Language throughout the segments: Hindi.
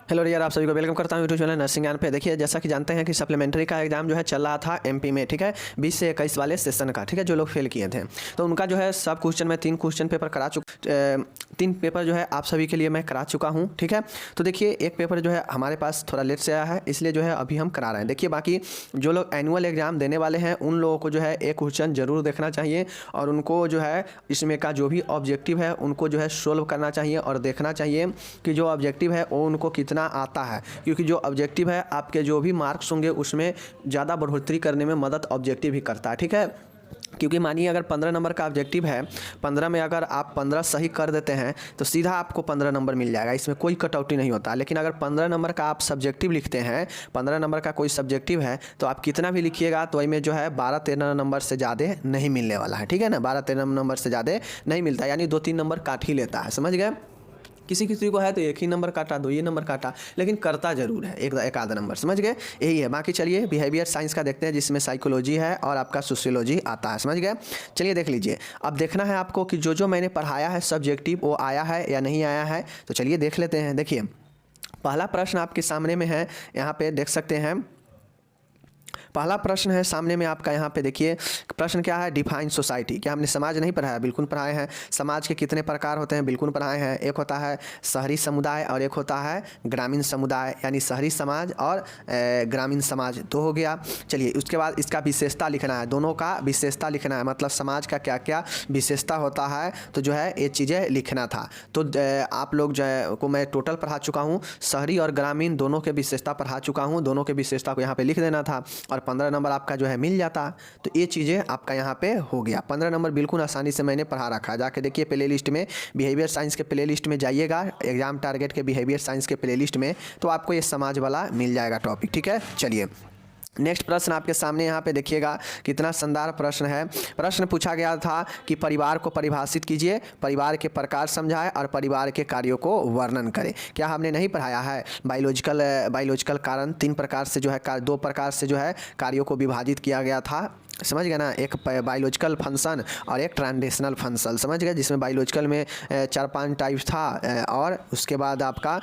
हेलो यार, आप सभी को वेलकम करता हूँ यूट्यूब चैनल नर्सिंग ज्ञान पे। देखिए, जैसा कि जानते हैं कि सप्लीमेंट्री का एग्जाम जो है चल रहा था एमपी में, ठीक है, 20 से 21 वाले सेशन का, ठीक है, जो लोग फेल किए थे तो उनका जो है सब क्वेश्चन में 3 क्वेश्चन पेपर करा चुका, 3 पेपर जो है आप सभी के लिए मैं करा चुका हूँ, ठीक है। तो देखिए, एक पेपर जो है हमारे पास थोड़ा लेट से आया है, इसलिए जो है अभी हम करा रहे हैं। देखिए, बाकी जो लोग एनुअल एग्जाम देने वाले हैं उन लोगों को जो है एक क्वेश्चन जरूर देखना चाहिए और उनको जो है इसमें का जो भी ऑब्जेक्टिव है उनको जो है सोल्व करना चाहिए और देखना चाहिए कि जो ऑब्जेक्टिव है वो उनको कितना आता है, क्योंकि जो ऑब्जेक्टिव है आपके जो भी मार्क्स होंगे उसमें ज़्यादा बढ़ोतरी करने में मदद ऑब्जेक्टिव ही करता है, ठीक है। क्योंकि मानिए अगर 15 नंबर का ऑब्जेक्टिव है, 15 में अगर आप 15 सही कर देते हैं तो सीधा आपको 15 नंबर मिल जाएगा, इसमें कोई कटौती नहीं होता। लेकिन अगर 15 नंबर का आप सब्जेक्टिव लिखते हैं, 15 नंबर का कोई सब्जेक्टिव है तो आप कितना भी लिखिएगा तो इसमें जो है 12-13 नंबर से ज़्यादा नहीं मिलने वाला है, ठीक है ना। 12-13 नंबर से ज़्यादा नहीं मिलता, यानी 2-3 नंबर काट ही लेता है, समझ गए। किसी किसी को है तो 1 ही नंबर काटा, 2 ही नंबर काटा, लेकिन करता जरूर है एक आधा नंबर, समझ गए, यही है। बाकी चलिए बिहेवियर साइंस का देखते हैं जिसमें साइकोलॉजी है और आपका सोशियोलॉजी आता है, समझ गए। चलिए देख लीजिए, अब देखना है आपको कि जो मैंने पढ़ाया है सब्जेक्टिव वो आया है या नहीं आया है, तो चलिए देख लेते हैं। देखिए, पहला प्रश्न आपके सामने में है, यहाँ पे देख सकते हैं। पहला प्रश्न है सामने में आपका, यहाँ पे देखिए प्रश्न क्या है, डिफाइन सोसाइटी। क्या हमने समाज नहीं पढ़ाया? बिल्कुल पढ़ाए हैं। समाज के कितने प्रकार होते हैं? बिल्कुल पढ़ाए हैं। एक होता है शहरी समुदाय और एक होता है ग्रामीण समुदाय, यानी शहरी समाज और ग्रामीण समाज, तो हो गया। चलिए उसके बाद इसका विशेषता लिखना है, दोनों का विशेषता लिखना है, मतलब समाज का क्या क्या विशेषता होता है, तो जो है ये चीज़ें लिखना था। तो आप लोग जो है को मैं टोटल पढ़ा चुका हूँ, शहरी और ग्रामीण दोनों के विशेषता पढ़ा चुका हूँ, दोनों के विशेषता को यहाँ पे लिख देना था और 15 नंबर आपका जो है मिल जाता। तो ये चीज़ें आपका यहाँ पे हो गया। 15 नंबर बिल्कुल आसानी से मैंने पढ़ा रखा है। जाके देखिए प्ले लिस्ट में, बिहेवियर साइंस के प्ले लिस्ट में जाइएगा, एग्जाम टारगेट के बिहेवियर साइंस के प्ले लिस्ट में, तो आपको ये समाज वाला मिल जाएगा टॉपिक, ठीक है। चलिए नेक्स्ट प्रश्न आपके सामने यहाँ पे देखिएगा, कितना शानदार प्रश्न है। प्रश्न पूछा गया था कि परिवार को परिभाषित कीजिए, परिवार के प्रकार समझाएं और परिवार के कार्यों को वर्णन करें। क्या हमने नहीं पढ़ाया है? बायोलॉजिकल कारण 3 प्रकार से जो है 2 प्रकार से जो है कार्यों को विभाजित किया गया था, समझ गए ना। एक बायोलॉजिकल फंक्शन और एक ट्रांसलेशनल फंक्शन, समझ गए, जिसमें बायोलॉजिकल में 4-5 टाइप्स था और उसके बाद आपका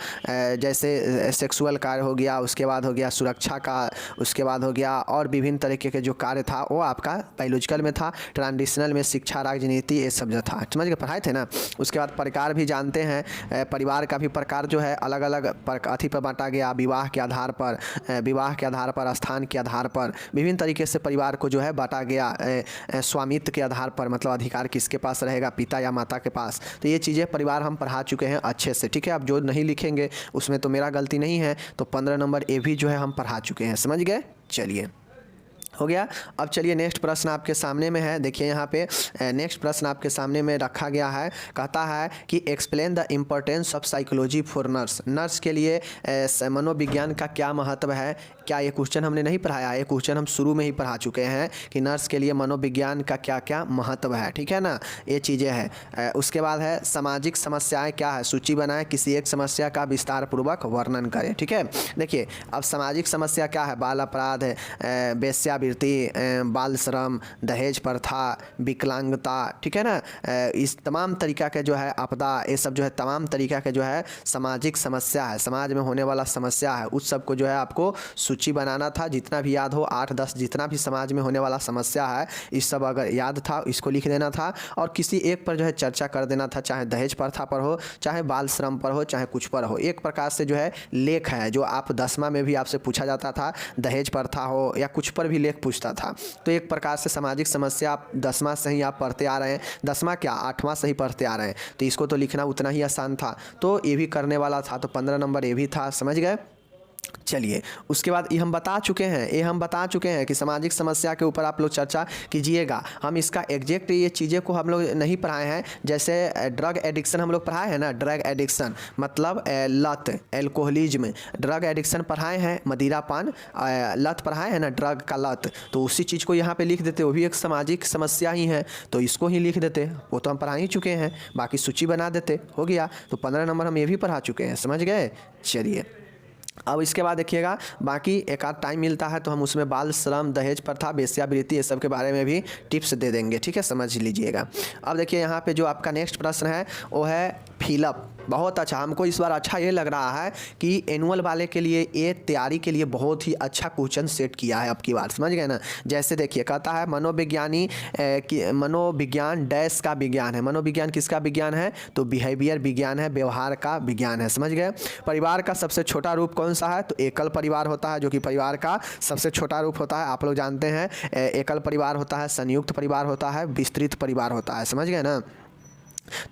जैसे सेक्सुअल कार्य हो गया, उसके बाद हो गया सुरक्षा का, उसके बाद हो गया और विभिन्न तरीके के जो कार्य था वो आपका बायोलॉजिकल में था। ट्रांसलेशनल में शिक्षा, राजनीति, ये सब जो था, समझ गए, पढ़ाए थे ना। उसके बाद प्रकार भी जानते हैं, परिवार का भी प्रकार जो है अलग अलग अथी पर बांटा गया, विवाह के आधार पर, स्थान के आधार पर, विभिन्न तरीके से परिवार को जो है बांटा गया। स्वामित्व के आधार पर, मतलब अधिकार किसके पास रहेगा, पिता या माता के पास। तो ये चीज़ें परिवार हम पढ़ा चुके हैं अच्छे से, ठीक है। अब जो नहीं लिखेंगे उसमें तो मेरा गलती नहीं है, तो 15 नंबर ये भी जो है हम पढ़ा चुके हैं, समझ गए। चलिए हो गया। अब चलिए नेक्स्ट प्रश्न आपके सामने में है, देखिए यहाँ पे नेक्स्ट प्रश्न आपके सामने में रखा गया है। कहता है कि explain the importance of psychology for nurse. Nurse के लिए मनोविज्ञान का क्या महत्व है? क्या ये क्वेश्चन हमने नहीं पढ़ाया? ये क्वेश्चन हम शुरू में ही पढ़ा चुके हैं कि नर्स के लिए मनोविज्ञान का क्या क्या महत्व है, ठीक है ना, ये चीज़ें हैं। उसके बाद है सामाजिक समस्याएँ क्या है, सूची बनाएं, किसी एक समस्या का विस्तार पूर्वक वर्णन करें, ठीक है। देखिए अब सामाजिक समस्या क्या है, बाल अपराध, वेश्या, बाल श्रम, दहेज प्रथा, विकलांगता, ठीक है ना, इस तमाम तरीका के जो है आपदा, ये सब जो है तमाम तरीका के जो है सामाजिक समस्या है, समाज में होने वाला समस्या है, उस सब को जो है आपको सूची बनाना था। जितना भी याद हो, 8-10 जितना भी समाज में होने वाला समस्या है, इस सब अगर याद था इसको लिख देना था और किसी एक पर जो है चर्चा कर देना था, चाहे दहेज प्रथा पर हो, चाहे बाल श्रम पर हो, चाहे कुछ पर हो। एक प्रकार से जो है लेख है, जो आप 10वां में भी आपसे पूछा जाता था, दहेज प्रथा हो या कुछ पर भी लेख पूछता था। तो एक प्रकार से सामाजिक समस्या आप 10वां से ही आप पढ़ते आ रहे हैं, 10वां क्या 8वां से ही पढ़ते आ रहे हैं, तो इसको तो लिखना उतना ही आसान था, तो ये भी करने वाला था, तो 15 नंबर ये भी था, समझ गए। चलिए उसके बाद ये हम बता चुके हैं कि सामाजिक समस्या के ऊपर आप लोग चर्चा कीजिएगा। हम इसका एग्जैक्ट ये चीज़ें को हम लोग नहीं पढ़ाए हैं, जैसे ड्रग एडिक्शन हम लोग पढ़ाए हैं ना, ड्रग एडिक्शन मतलब लत, एल्कोहलिज्म, ड्रग एडिक्शन पढ़ाए हैं, मदिरापान, लत पढ़ाए हैं ना, ड्रग का लत, तो उसी चीज़ को यहाँ पे लिख देते, वो भी एक सामाजिक समस्या ही है, तो इसको ही लिख देते, वो तो हम पढ़ा ही चुके हैं, बाकी सूची बना देते, हो गया। तो 15 नंबर हम ये भी पढ़ा चुके हैं, समझ गए। चलिए अब इसके बाद देखिएगा, बाकी एक आध टाइम मिलता है तो हम उसमें बाल श्रम, दहेज प्रथा, वेश्यावृत्ति, ये सब के बारे में भी टिप्स दे देंगे, ठीक है, समझ लीजिएगा। अब देखिए यहाँ पे जो आपका नेक्स्ट प्रश्न है वो है फिलअप। बहुत अच्छा, हमको इस बार अच्छा ये लग रहा है कि एनुअल वाले के लिए ये तैयारी के लिए बहुत ही अच्छा क्वेश्चन सेट किया है अब की बार, समझ गए ना। जैसे देखिए कहता है मनोविज्ञान डैश का विज्ञान है। मनोविज्ञान किसका विज्ञान है? तो बिहेवियर विज्ञान है, व्यवहार का विज्ञान है, समझ गए। परिवार का सबसे छोटा रूप कौन सा है? तो एकल परिवार होता है, जो कि परिवार का सबसे छोटा रूप होता है। आप लोग जानते हैं एकल परिवार होता है, संयुक्त परिवार होता है, विस्तृत परिवार होता है, समझ गए ना।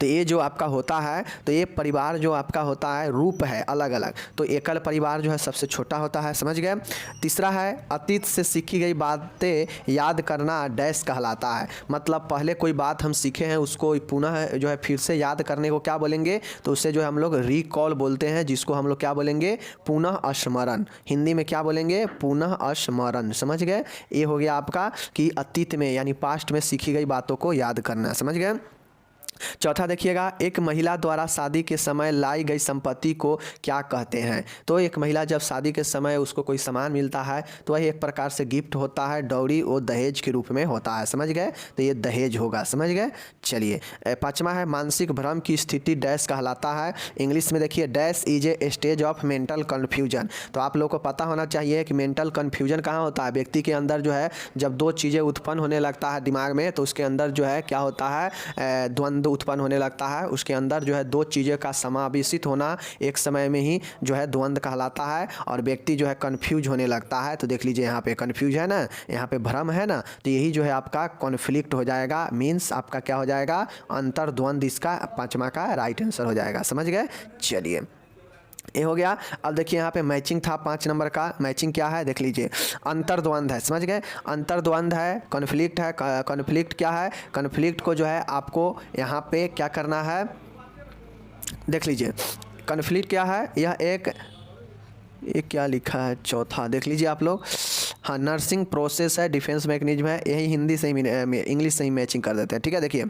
तो ये जो आपका होता है, तो ये परिवार जो आपका होता है रूप है अलग अलग, तो एकल परिवार जो है सबसे छोटा होता है, समझ गए। तीसरा है अतीत से सीखी गई बातें याद करना डैश कहलाता है। मतलब पहले कोई बात हम सीखे हैं उसको पुनः जो है फिर से याद करने को क्या बोलेंगे? तो उससे जो है हम लोग रिकॉल बोलते हैं, जिसको हम लोग क्या बोलेंगे? पुनः स्मरण। हिंदी में क्या बोलेंगे? पुनः स्मरण, समझ गए। ये हो गया आपका कि अतीत में यानी पास्ट में सीखी गई बातों को याद करना, समझ गए। चौथा देखिएगा, एक महिला द्वारा शादी के समय लाई गई संपत्ति को क्या कहते हैं? तो एक महिला जब शादी के समय उसको कोई सामान मिलता है तो वह एक प्रकार से गिफ्ट होता है, डॉरी वो दहेज के रूप में होता है, समझ गए। तो ये दहेज होगा, समझ गए। चलिए पांचवा है मानसिक भ्रम की स्थिति डैश कहलाता है। इंग्लिश में देखिए dash is a stage of mental confusion. तो आप लोग को पता होना चाहिए कि मेंटल कन्फ्यूजन कहाँ होता है? व्यक्ति के अंदर जो है जब दो चीज़ें उत्पन्न होने लगता है दिमाग में, तो उसके अंदर जो है क्या होता है? द्वंद्व उत्पन्न होने लगता है। उसके अंदर जो है दो चीज़ों का समावेशित होना एक समय में ही जो है द्वंद्व कहलाता है, और व्यक्ति जो है कन्फ्यूज होने लगता है। तो देख लीजिए यहाँ पे कन्फ्यूज है ना, यहाँ पे भ्रम है ना, तो यही जो है आपका कॉन्फ्लिक्ट हो जाएगा, मीन्स आपका क्या हो जाएगा? अंतर्द्वंद, इसका पांचवा का राइट आंसर हो जाएगा, समझ गए। चलिए ये हो गया। अब देखिए यहाँ पे मैचिंग था 5 नंबर का। मैचिंग क्या है देख लीजिए, अंतर्द्वंद है, समझ गए। अंतर्द्वंद है, कॉन्फ्लिक्ट है। कॉन्फ्लिक्ट क्या है? कॉन्फ्लिक्ट को जो है आपको यहाँ पे क्या करना है देख लीजिए। कॉन्फ्लिक्ट क्या है? यह एक ये क्या लिखा है चौथा देख लीजिए आप लोग। हाँ, नर्सिंग प्रोसेस है, डिफेंस मैकेनिज्म है। यही हिंदी से ही इंग्लिश से ही मैचिंग कर देते हैं, ठीक है। देखिए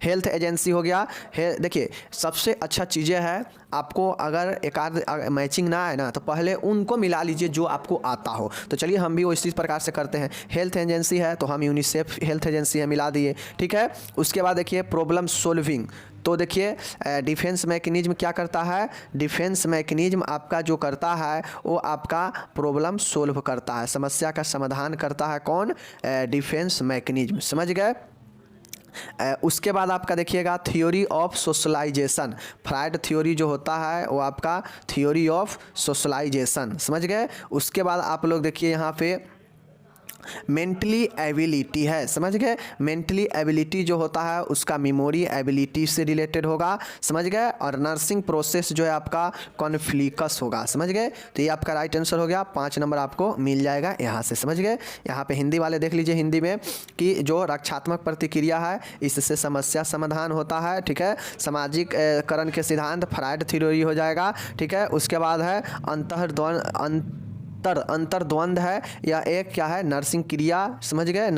हेल्थ एजेंसी हो गया। देखिए सबसे अच्छा चीज़ें है, आपको अगर एक आध मैचिंग ना आए ना तो पहले उनको मिला लीजिए जो आपको आता हो। तो चलिए हम भी इसी प्रकार से करते हैं। हेल्थ एजेंसी है तो हम यूनिसेफ हेल्थ एजेंसी है मिला दिए, ठीक है। उसके बाद देखिए प्रॉब्लम सोल्विंग, तो देखिए डिफेंस मैकेनिज्म क्या करता है? डिफेंस मैकेनिज्म आपका जो करता है वो आपका प्रॉब्लम सोल्व करता है, समस्या का समाधान करता है। कौन? डिफेंस मैकेनिज्म, समझ गए। उसके बाद आपका देखिएगा theory of socialisation. Freud theory जो होता है वो आपका थ्योरी ऑफ सोशलाइजेशन, समझ गए। उसके बाद आप लोग देखिए यहाँ पे मेंटली एबिलिटी है, समझ गए। मेंटली एबिलिटी जो होता है उसका मेमोरी एबिलिटी से रिलेटेड होगा, समझ गए। और नर्सिंग प्रोसेस जो है आपका कॉन्फ्लिक्स होगा, समझ गए। तो ये आपका राइट आंसर हो गया, 5 नंबर आपको मिल जाएगा यहाँ से, समझ गए। यहाँ पे हिंदी वाले देख लीजिए, हिंदी में कि जो रक्षात्मक प्रतिक्रिया है इससे समस्या समाधान होता है, ठीक है। सामाजिक करण के सिद्धांत फ्राइड थ्योरी हो जाएगा, ठीक है। उसके बाद है अंतर्द्वंद है, या एक क्या है? नर्सिंग क्रिया, समझ गए।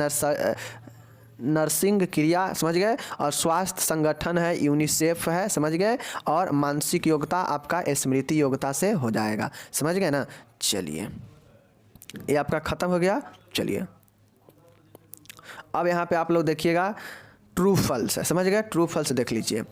नर्सिंग क्रिया, समझ गए। और स्वास्थ्य संगठन है, यूनिसेफ है, समझ गए। और मानसिक योग्यता आपका स्मृति योग्यता से हो जाएगा, समझ गए ना। चलिए ये आपका खत्म हो गया। चलिए अब यहाँ पे आप लोग देखिएगा ट्रू फॉल्स है, समझ गए। ट्रू फॉल्स देख लीजिए।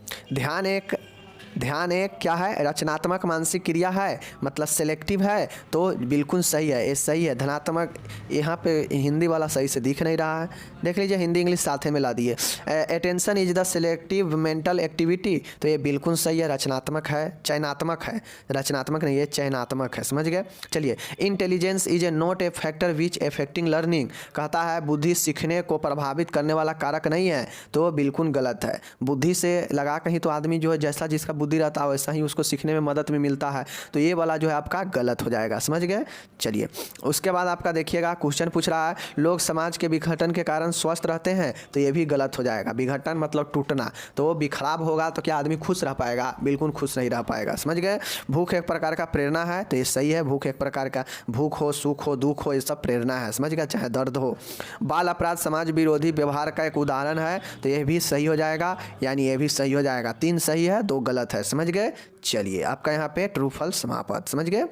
ध्यान एक क्या है? रचनात्मक मानसिक क्रिया है, मतलब सेलेक्टिव है, तो बिल्कुल सही है, ये सही है। धनात्मक, यहाँ पे हिंदी वाला सही से दिख नहीं रहा है, देख लीजिए हिंदी इंग्लिश साथ में ला दिए। Attention is the selective mental activity, तो ये बिल्कुल सही है, रचनात्मक है, चयनात्मक है, रचनात्मक नहीं, ये चयनात्मक है, समझ गए। चलिए intelligence is a not a factor which affecting learning, कहता है बुद्धि सीखने को प्रभावित करने वाला कारक नहीं है, तो बिल्कुल गलत है। बुद्धि से लगा कहीं तो आदमी जो है जैसा जिसका बुद्धि रहता है वैसा ही उसको सीखने में मदद भी मिलता है, तो ये वाला जो है आपका गलत हो जाएगा, समझ गए। चलिए उसके बाद आपका देखिएगा क्वेश्चन पूछ रहा है लोग समाज के विघटन के कारण स्वस्थ रहते हैं, तो ये भी गलत हो जाएगा। विघटन मतलब टूटना, तो वो भी खराब होगा तो क्या आदमी खुश रह पाएगा? बिल्कुल खुश नहीं रह पाएगा, समझ गए। भूख एक प्रकार का प्रेरणा है, तो ये सही है। भूख एक प्रकार का, भूख हो, सुख हो, दुख हो, ये सब प्रेरणा है, समझ गए, चाहे दर्द हो। बाल अपराध समाज विरोधी व्यवहार का एक उदाहरण है, तो ये भी सही हो जाएगा, यानी ये भी सही हो जाएगा। 3 सही है, 2 गलत है, समझ गए। चलिए आपका यहाँ पे ट्रू फॉल्स समाप्त, समझ गए।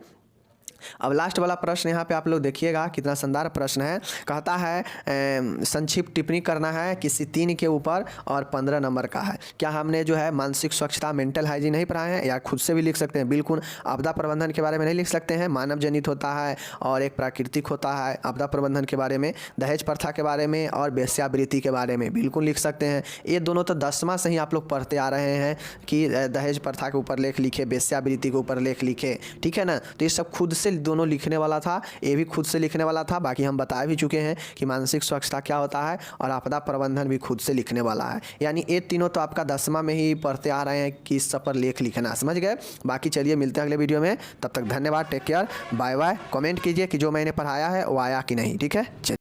अब लास्ट वाला प्रश्न यहाँ पे आप लोग देखिएगा, कितना शानदार प्रश्न है। कहता है संक्षिप्त टिप्पणी करना है किसी 3 के ऊपर और 15 नंबर का है। क्या हमने जो है मानसिक स्वच्छता मेंटल हाइजीन नहीं पढ़ाए हैं, या खुद से भी लिख सकते हैं? बिल्कुल। आपदा प्रबंधन के बारे में नहीं लिख सकते हैं, मानव जनित होता है और एक प्राकृतिक होता है। आपदा प्रबंधन के बारे में, दहेज प्रथा के बारे में और वेश्यावृत्ति के बारे में बिल्कुल लिख सकते हैं। ये दोनों तो 10वां से ही आप लोग पढ़ते आ रहे हैं कि दहेज प्रथा के ऊपर लेख लिखे, वेश्यावृत्ति के ऊपर लेख लिखे, ठीक है ना। तो ये सब खुद से दोनों लिखने वाला था, ये भी खुद से लिखने वाला था। बाकी हम बता भी चुके हैं कि मानसिक स्वच्छता क्या होता है और आपदा प्रबंधन भी खुद से लिखने वाला है। यानी ये तीनों तो आपका 10वां में ही पढ़ते आ रहे हैं कि इस सब पर लेख लिखना, समझ गए। बाकी चलिए मिलते हैं अगले वीडियो में, तब तक धन्यवाद, take care, bye bye. Comment कीजिए कि जो मैंने पढ़ाया है वो आया कि नहीं, ठीक है।